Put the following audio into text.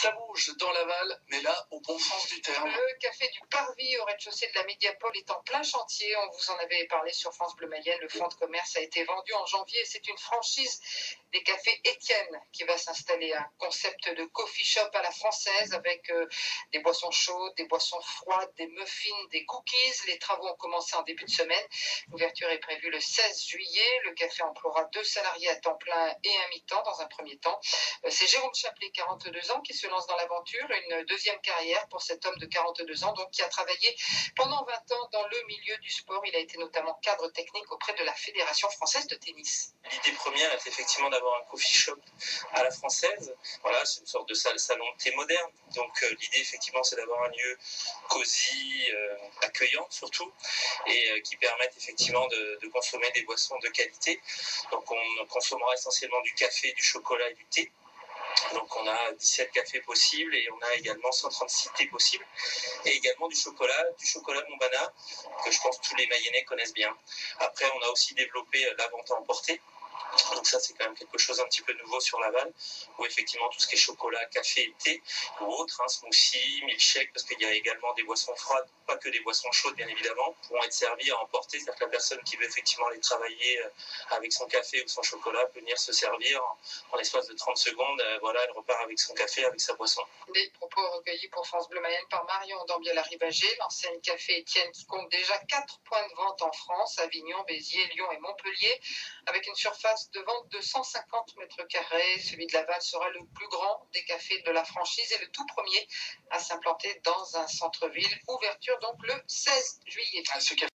Ça bouge dans Laval, mais là, au bon sens du terme. Le café du Parvis au rez-de-chaussée de la Médiapole est en plein chantier. On vous en avait parlé sur France Bleu Mayenne. Le fonds de commerce a été vendu en janvier. C'est une franchise des cafés Étienne qui va s'installer. Un concept de coffee shop à la française avec des boissons chaudes, des boissons froides, des muffins, des cookies. Les travaux ont commencé en début de semaine. L'ouverture est prévue le 16 juillet. Le café emploiera 2 salariés à temps plein et un mi-temps dans un premier temps. C'est Jérôme Chaplet, 42 ans, qui se lance dans l'aventure. Une deuxième carrière pour cet homme de 42 ans, donc, qui a travaillé pendant 20 ans dans le milieu du sport. Il a été notamment cadre technique auprès de la Fédération française de tennis. L'idée première est effectivement d'avoir un coffee shop à la française. Voilà, c'est une sorte de salon de thé moderne. Donc l'idée effectivement c'est d'avoir un lieu cosy, accueillant surtout, et qui permette effectivement de consommer des boissons de qualité. Donc on consommera essentiellement du café, du chocolat et du thé. Donc on a 17 cafés possibles et on a également 136 thés possibles, et également du chocolat Montbana, que je pense que tous les Mayennais connaissent bien. Après on a aussi développé la vente à emporter. Donc ça c'est quand même quelque chose un petit peu nouveau sur Laval, où effectivement tout ce qui est chocolat, café et thé ou autre, smoothie, milkshake, parce qu'il y a également des boissons froides, pas que des boissons chaudes bien évidemment, pourront être servies à emporter. C'est-à-dire que la personne qui veut effectivement aller travailler avec son café ou son chocolat peut venir se servir en l'espace de 30 secondes, voilà, elle repart avec son café, avec sa boisson. Des propos recueillis pour France Bleu Mayenne par Marion Dambiel-Arribagé, l'enseigne Café Étienne qui compte déjà 4 points de vente en France, Avignon, Béziers, Lyon et Montpellier, avec une surface de vente de 150 mètres carrés. Celui de Laval sera le plus grand des cafés de la franchise et le tout premier à s'implanter dans un centre-ville. Ouverture donc le 16 juillet. Ce café